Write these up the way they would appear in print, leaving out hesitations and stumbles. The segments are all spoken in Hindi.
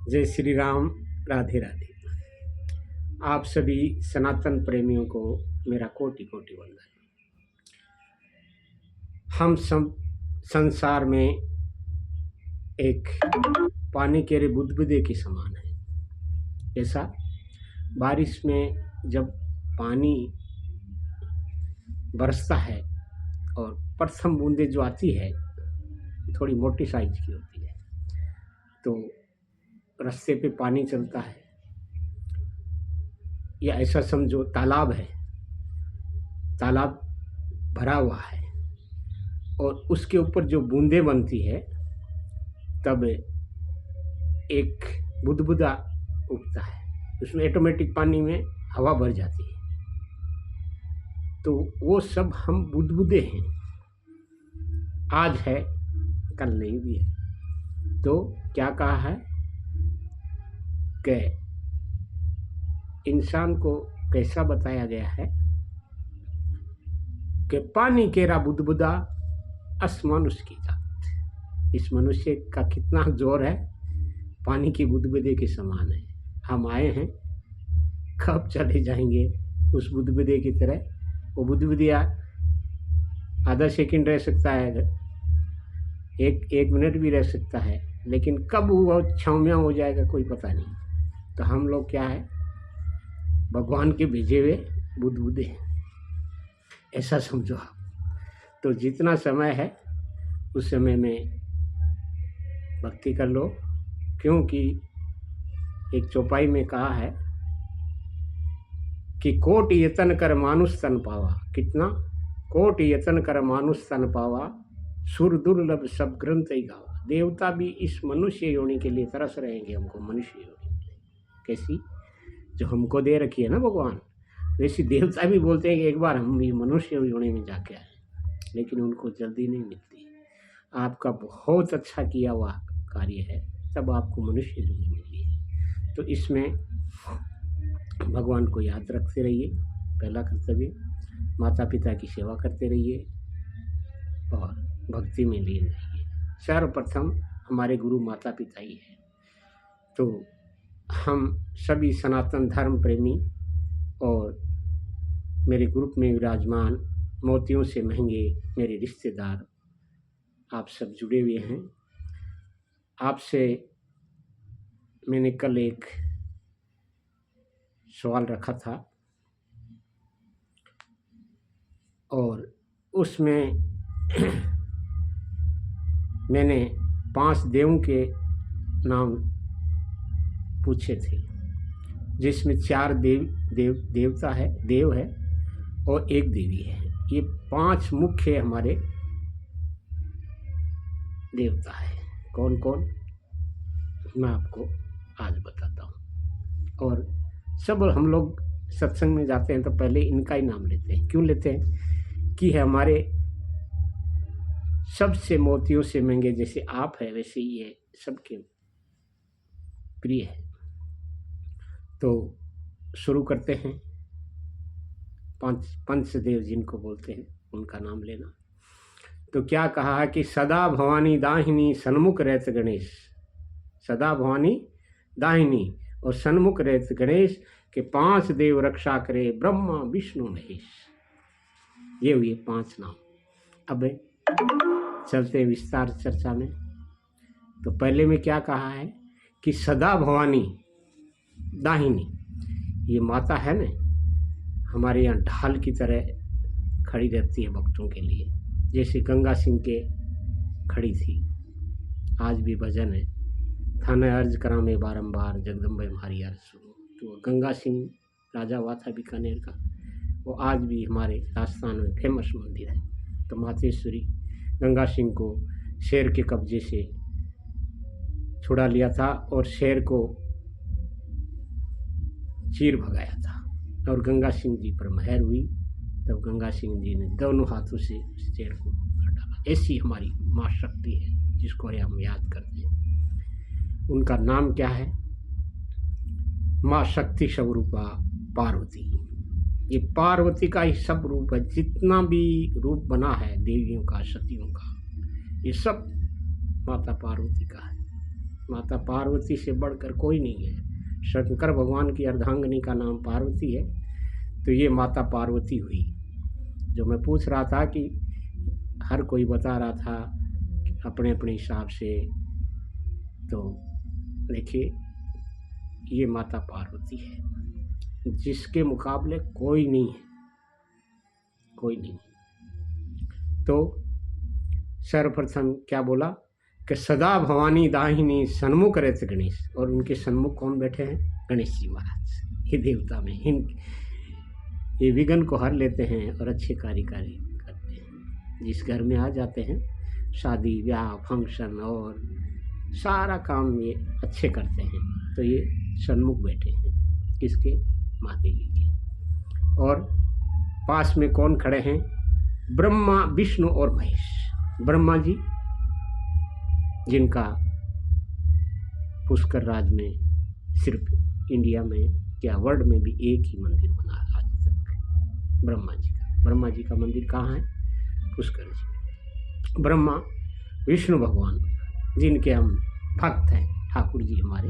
जय श्री राम। राधे राधे। आप सभी सनातन प्रेमियों को मेरा कोटि कोटि वंदन। हम सब संसार में एक पानी के बुदबुदे के समान है। जैसा बारिश में जब पानी बरसता है और प्रथम बूंदे जो आती है थोड़ी मोटी साइज की होती है, तो रास्ते पे पानी चलता है, या ऐसा समझो तालाब है, तालाब भरा हुआ है और उसके ऊपर जो बूंदे बनती है तब एक बुदबुदा उठता है, उसमें ऑटोमेटिक पानी में हवा भर जाती है। तो वो सब हम बुदबुदे हैं, आज है कल नहीं भी है। तो क्या कहा है कि इंसान को कैसा बताया गया है कि पानी केरा बुदबुदा अस मनुष्य की जात। इस मनुष्य का कितना जोर है, पानी की बुदबुदे के समान है। हम आए हैं, कब चले जाएंगे उस बुदबुदे की तरह। वो बुदबुदिया आधा सेकंड रह सकता है, एक मिनट भी रह सकता है, लेकिन कब वो छाँव हो जाएगा कोई पता नहीं। तो हम लोग क्या है, भगवान के भेजे हुए बुदबुदे हैं, ऐसा समझो आप। तो जितना समय है उस समय में भक्ति कर लो, क्योंकि एक चौपाई में कहा है कि कोटि यतन कर मानुष तन पावा। कितना? कोटि यतन कर मानुष तन पावा, सुर दुर्लभ सब ग्रंथ ही गावा। देवता भी इस मनुष्य योनि के लिए तरस रहेंगे, हमको मनुष्य योनि के लिए। कैसी? जो हमको दे रखी है ना भगवान, वैसी देवता भी बोलते हैं कि एक बार हम भी मनुष्य योनि में जाके आए, लेकिन उनको जल्दी नहीं मिलती। आपका बहुत अच्छा किया हुआ कार्य है, तब आपको मनुष्य योनि मिली है। तो इसमें भगवान को याद रखते रहिए, पहला कर्तव्य। माता पिता की सेवा करते रहिए और भक्ति में लीन रहिए। सर्वप्रथम हमारे गुरु माता पिता ही है। तो हम सभी सनातन धर्म प्रेमी और मेरे ग्रुप में विराजमान मोतियों से महंगे मेरे रिश्तेदार, आप सब जुड़े हुए हैं। आपसे मैंने कल एक सवाल रखा था और उसमें मैंने 5 देवों के नाम पूछे थे, जिसमें 4 देवता है, देव है और एक देवी है। ये 5 मुख्य हमारे देवता है। कौन कौन, मैं आपको आज बताता हूँ। और सब हम लोग सत्संग में जाते हैं तो पहले इनका ही नाम लेते हैं। क्यों लेते हैं? कि हमारे सबसे मोतियों से महंगे, जैसे आप है वैसे ही ये सबके प्रिय है। तो शुरू करते हैं। पंचदेव जिनको बोलते हैं उनका नाम लेना। तो क्या कहा है कि सदा भवानी दाहिनी सन्मुख रहत गणेश। सदा भवानी दाहिनी और सन्मुख रहत गणेश के 5 देव रक्षा करे, ब्रह्मा विष्णु महेश। ये हुए 5 नाम। अब चलते हैं विस्तार चर्चा में। तो पहले में क्या कहा है कि सदा भवानी दाहिनी, ये माता है ना, हमारे यहाँ ढाल की तरह खड़ी रहती है भक्तों के लिए। जैसे गंगा सिंह के खड़ी थी, आज भी भजन है, थाना अर्ज करा में बारंबार जगदम्बे हमारी अर्ज सुनो। तो गंगा सिंह राजा हुआ था बीकानेर का, वो आज भी हमारे राजस्थान में फेमस मंदिर है। तो मातेश्वरी गंगा सिंह को शेर के कब्जे से छुड़ा लिया था और शेर को चीर भगाया था और गंगा सिंह जी पर मेहर हुई। तब गंगा सिंह जी ने दोनों हाथों से उस शेर को हटाया। ऐसी हमारी माँ शक्ति है जिसको हम याद करते हैं। उनका नाम क्या है? माँ शक्ति स्वरूपा पार्वती। ये पार्वती का ही सब रूप है। जितना भी रूप बना है देवियों का, सतियों का, ये सब माता पार्वती का है। माता पार्वती से बढ़कर कोई नहीं है। शंकर भगवान की अर्धांगिनी का नाम पार्वती है, तो ये माता पार्वती हुई। जो मैं पूछ रहा था कि हर कोई बता रहा था अपने अपने हिसाब से, तो देखिए ये माता पार्वती है जिसके मुकाबले कोई नहीं है, कोई नहीं। तो सर्वप्रथम क्या बोला कि सदा भवानी दाहिनी सन्मुख रहते गणेश, और उनके सन्मुख कौन बैठे हैं? गणेश जी महाराज। ये देवता में ये विघ्न को हर लेते हैं और अच्छे कार्य करते हैं। जिस घर में आ जाते हैं शादी ब्याह फंक्शन और सारा काम ये अच्छे करते हैं, तो ये सन्मुख बैठे हैं किसके? माँ देवी के। और पास में कौन खड़े हैं? ब्रह्मा विष्णु और महेश। ब्रह्मा जी जिनका पुष्कर राज में सिर्फ इंडिया में क्या वर्ल्ड में भी एक ही मंदिर बना है आज तक, ब्रह्मा जी का। ब्रह्मा जी का मंदिर कहाँ है? पुष्कर जी। ब्रह्मा विष्णु भगवान जिनके हम भक्त हैं, ठाकुर जी हमारे,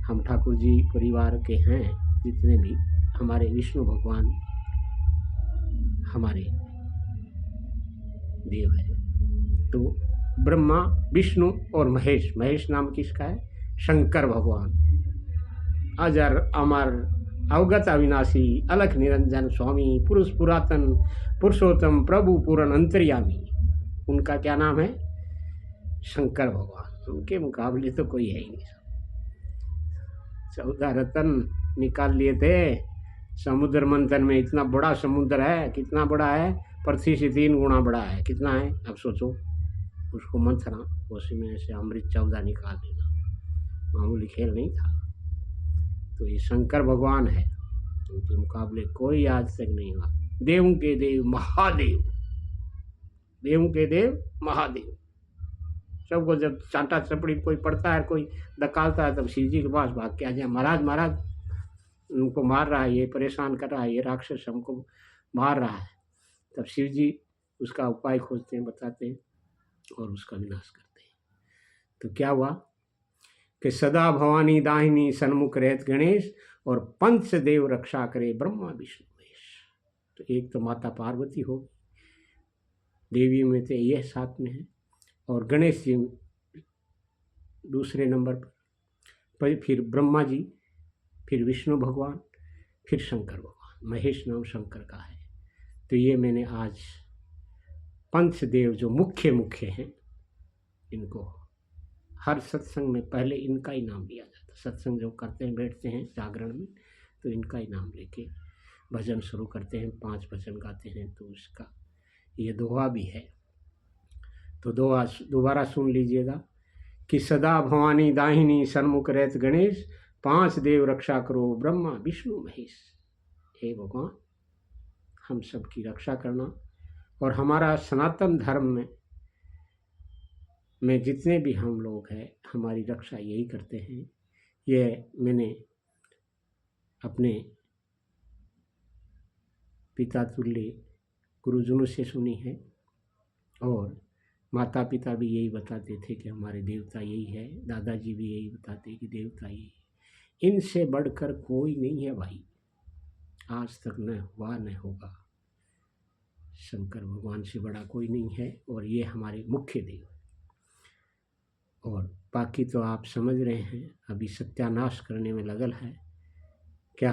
हम ठाकुर जी परिवार के हैं जितने भी, हमारे विष्णु भगवान हमारे देव है। तो ब्रह्मा विष्णु और महेश, महेश नाम किसका है? शंकर भगवान। अजर अमर अवगत अविनाशी अलख निरंजन स्वामी पुरुष पुरातन पुरुषोत्तम प्रभु पूर्ण अंतर्यामी, उनका क्या नाम है? शंकर भगवान। उनके मुकाबले तो कोई है ही नहीं। 14 रत्न निकाल लिए थे समुद्र मंथन में। इतना बड़ा समुद्र है, कितना बड़ा है? पृथ्वी से 3 गुना बड़ा है। कितना है अब सोचो, उसको मंथना, उसी में से अमृत 14 निकाल लेना, मामूली खेल नहीं था। तो ये शंकर भगवान है, उनके मुकाबले कोई आज तक नहीं हुआ। देवों के देव महादेव, देवों के देव महादेव। सबको जब चांटा चपड़ी कोई पड़ता है, कोई धकालता है, तब शिव जी के पास भाग के आ जाए, महाराज महाराज उनको मार रहा है, ये परेशान कर रहा है, ये राक्षस हमको मार रहा है। तब शिव जी उसका उपाय खोजते हैं, बताते हैं और उसका विनाश करते हैं। तो क्या हुआ कि सदा भवानी दाहिनी सन्मुख रहत गणेश, और पंच देव रक्षा करे ब्रह्मा विष्णु महेश। तो एक तो माता पार्वती होगी, देवी में से यह साथ में है, और गणेश जी दूसरे नंबर पर, फिर ब्रह्मा जी, फिर विष्णु भगवान, फिर शंकर भगवान। महेश नाम शंकर का है। तो ये मैंने आज पंचदेव जो मुख्य हैं, इनको हर सत्संग में पहले इनका ही नाम लिया जाता है। सत्संग जो करते हैं, बैठते हैं जागरण में, तो इनका ही नाम लेके भजन शुरू करते हैं। 5 भजन गाते हैं, तो उसका ये दोहा भी है। तो दोहा दोबारा सुन लीजिएगा कि सदा भवानी दाहिनी सन्मुख रहत गणेश, 5 देव रक्षा करो ब्रह्मा विष्णु महेश। हे भगवान, हम सबकी रक्षा करना, और हमारा सनातन धर्म में जितने भी हम लोग हैं, हमारी रक्षा यही करते हैं। ये मैंने अपने पिता तुल्य गुरुजनों से सुनी है, और माता पिता भी यही बताते थे कि हमारे देवता यही है, दादाजी भी यही बताते कि देवता यही है। इनसे बढ़कर कोई नहीं है भाई, आज तक न हुआ न होगा। शंकर भगवान से बड़ा कोई नहीं है, और ये हमारे मुख्य देव। और बाकी तो आप समझ रहे हैं, अभी सत्यानाश करने में लगल है। क्या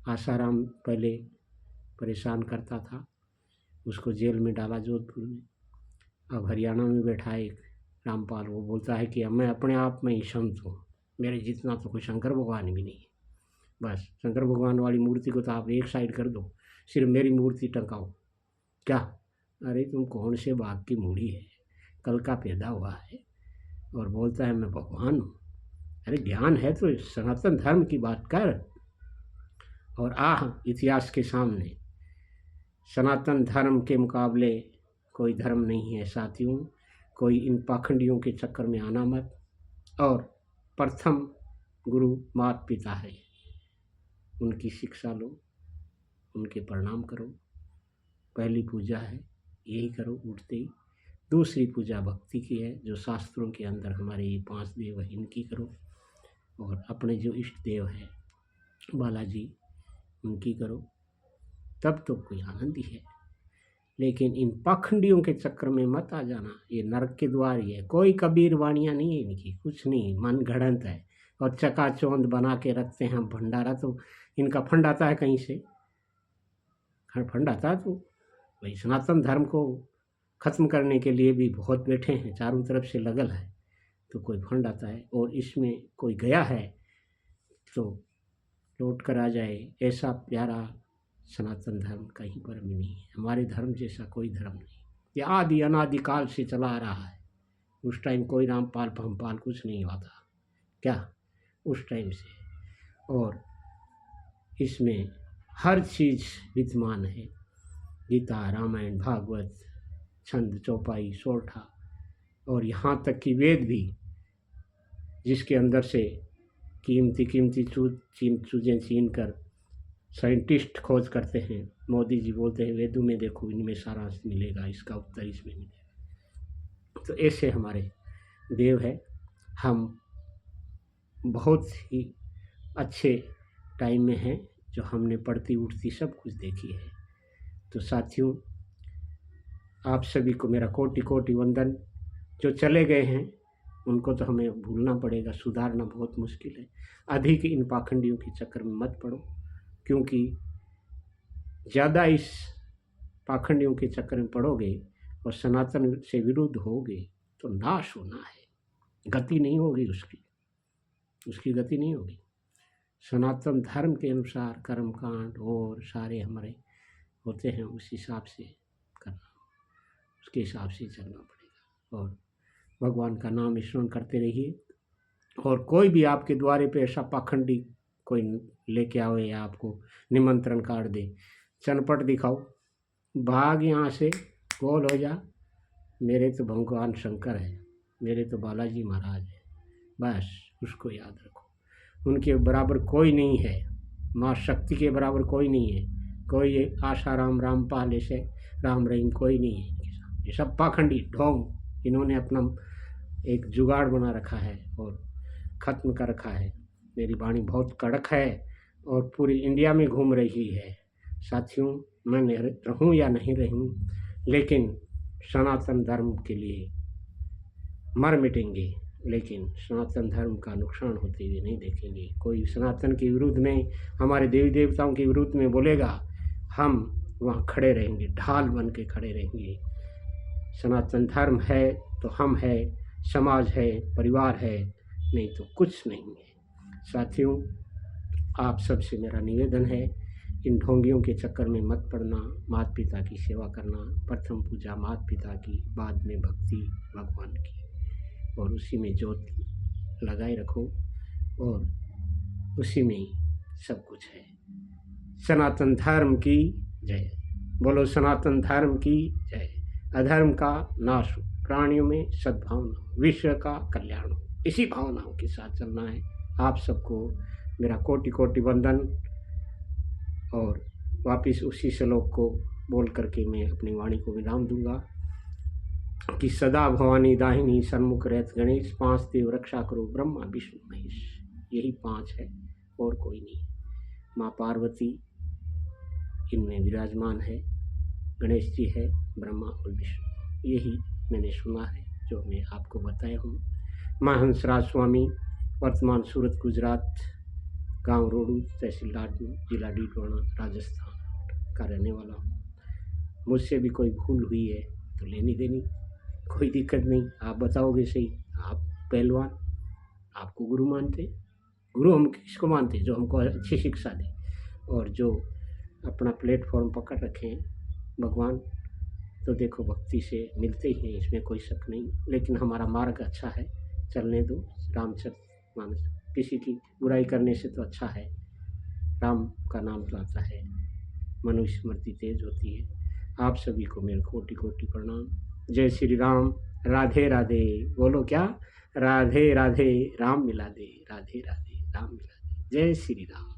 आसाराम पहले परेशान करता था, उसको जेल में डाला जोधपुर में। अब हरियाणा में बैठा है एक रामपाल, वो बोलता है कि मैं अपने आप में ही संत हूँ, मेरे जितना तो कोई शंकर भगवान भी नहीं है। बस शंकर भगवान वाली मूर्ति को तो आप एक साइड कर दो, सिर्फ मेरी मूर्ति टंकाओ। क्या? अरे तुम कौन से बाग की मूड़ी है, कल का पैदा हुआ है, और बोलता है मैं भगवान हूँ। अरे ज्ञान है तो सनातन धर्म की बात कर। और इतिहास के सामने सनातन धर्म के मुकाबले कोई धर्म नहीं है साथियों। कोई इन पाखंडियों के चक्कर में आना मत। और प्रथम गुरु माता पिता है, उनकी शिक्षा लो, उनके प्रणाम करो, पहली पूजा है, यही करो उठते ही। दूसरी पूजा भक्ति की है, जो शास्त्रों के अंदर हमारे ये 5 देव है, इनकी करो। और अपने जो इष्ट देव है बालाजी, उनकी करो, तब तो कोई आनंद ही है। लेकिन इन पाखंडियों के चक्कर में मत आ जाना, ये नरक के द्वार ही है। कोई कबीर वाणियाँ नहीं है इनकी, कुछ नहीं, मन घड़ंत है और चकाचौंध बना के रखते हैं भंडारा। तो इनका फंड आता है कहीं से, फंड आता है तो भाई सनातन धर्म को ख़त्म करने के लिए भी बहुत बैठे हैं, चारों तरफ से लगल है, तो कोई फंड आता है। और इसमें कोई गया है तो लौट कर आ जाए, ऐसा प्यारा सनातन धर्म कहीं पर भी नहीं है। हमारे धर्म जैसा कोई धर्म नहीं, ये आदि अनादिकाल से चला आ रहा है। उस टाइम कोई रामपाल भमपाल कुछ नहीं हुआ था क्या, उस टाइम से। और इसमें हर चीज़ विद्यमान है, गीता, रामायण, भागवत, छंद, चौपाई, सोरठा, और यहाँ तक कि वेद भी, जिसके अंदर से कीमती चीज़ें छीन कर साइंटिस्ट खोज करते हैं। मोदी जी बोलते हैं वेदों में देखो, इनमें सारा मिलेगा, इसका उत्तर इसमें मिलेगा। तो ऐसे हमारे देव है। हम बहुत ही अच्छे टाइम में हैं, जो हमने पढ़ती उठती सब कुछ देखी है। तो साथियों, आप सभी को मेरा कोटि कोटि वंदन। जो चले गए हैं उनको तो हमें भूलना पड़ेगा, सुधारना बहुत मुश्किल है। अधिक इन पाखंडियों के चक्कर में मत पड़ो, क्योंकि ज़्यादा इस पाखंडियों के चक्कर में पड़ोगे और सनातन से विरुद्ध होगे तो नाश होना है, गति नहीं होगी, उसकी गति नहीं होगी। सनातन धर्म के अनुसार कर्मकांड और सारे हमारे होते हैं, उस हिसाब से करना, उसके हिसाब से चलना पड़ेगा। और भगवान का नाम स्मरण करते रहिए। और कोई भी आपके द्वारे पे ऐसा पाखंडी कोई लेके आवे या आपको निमंत्रण कार्ड दे, चनपट दिखाओ, भाग यहाँ से, गोल हो जा, मेरे तो भगवान शंकर है, मेरे तो बालाजी महाराज है, बस उसको याद रखो। उनके बराबर कोई नहीं है, माँ शक्ति के बराबर कोई नहीं है। कोई आशाराम, रामपाल, ऐसे राम रहीम कोई नहीं है इनके साथ। ये सब पाखंडी ढोंग, इन्होंने अपना एक जुगाड़ बना रखा है और ख़त्म कर रखा है। मेरी वाणी बहुत कड़क है और पूरी इंडिया में घूम रही है। साथियों, मैं रहूं या नहीं रहूं, लेकिन सनातन धर्म के लिए मर मिटेंगे, लेकिन सनातन धर्म का नुकसान होते हुए नहीं देखेंगे। कोई सनातन के विरुद्ध में, हमारे देवी देवताओं के विरुद्ध में बोलेगा, हम वहाँ खड़े रहेंगे, ढाल बन के खड़े रहेंगे। सनातन धर्म है तो हम है, समाज है, परिवार है, नहीं तो कुछ नहीं है। साथियों, आप सबसे मेरा निवेदन है, इन ढोंगियों के चक्कर में मत पड़ना। माता पिता की सेवा करना, प्रथम पूजा माता पिता की, बाद में भक्ति भगवान की, और उसी में ज्योत लगाए रखो और उसी में ही सब कुछ है। सनातन धर्म की जय। बोलो सनातन धर्म की जय। अधर्म का नाश हो, प्राणियों में सद्भावना, विश्व का कल्याण हो, इसी भावनाओं के साथ चलना है। आप सबको मेरा कोटि कोटि वंदन। और वापिस उसी श्लोक को बोल करके मैं अपनी वाणी को विराम दूंगा कि सदा भवानी दाहिनी सन्मुख रहत गणेश, 5 देव रक्षा करो ब्रह्मा विष्णु महेश। यही 5 है और कोई नहीं। माँ पार्वती इनमें विराजमान है, गणेश जी है, ब्रह्मा और विष्णु। यही मैंने सुना है, जो मैं आपको बताया हूँ। मैं हंसराज स्वामी, वर्तमान सूरत गुजरात, गांव रोडू, तहसील लाडनू, जिला डीडवाना, राजस्थान का रहने वाला हूँ। मुझसे भी कोई भूल हुई है तो लेनी देनी कोई दिक्कत नहीं, आप बताओगे सही। आप पहलवान, आपको गुरु मानते, गुरु हम किसको मानते? जो हमको अच्छी शिक्षा दे और जो अपना प्लेटफॉर्म पकड़ रखे हैं भगवान, तो देखो भक्ति से मिलते ही हैं, इसमें कोई शक नहीं। लेकिन हमारा मार्ग अच्छा है, चलने दो। रामचरितमानस, किसी की बुराई करने से तो अच्छा है, राम का नाम लाता है, मनुष्य स्मृति तेज होती है। आप सभी को मेरे कोटि कोटि प्रणाम। जय श्री राम, राधे राधे। बोलो क्या? राधे राधे, राम मिला दे, राधे राधे, राम मिला दे। जय श्री राम।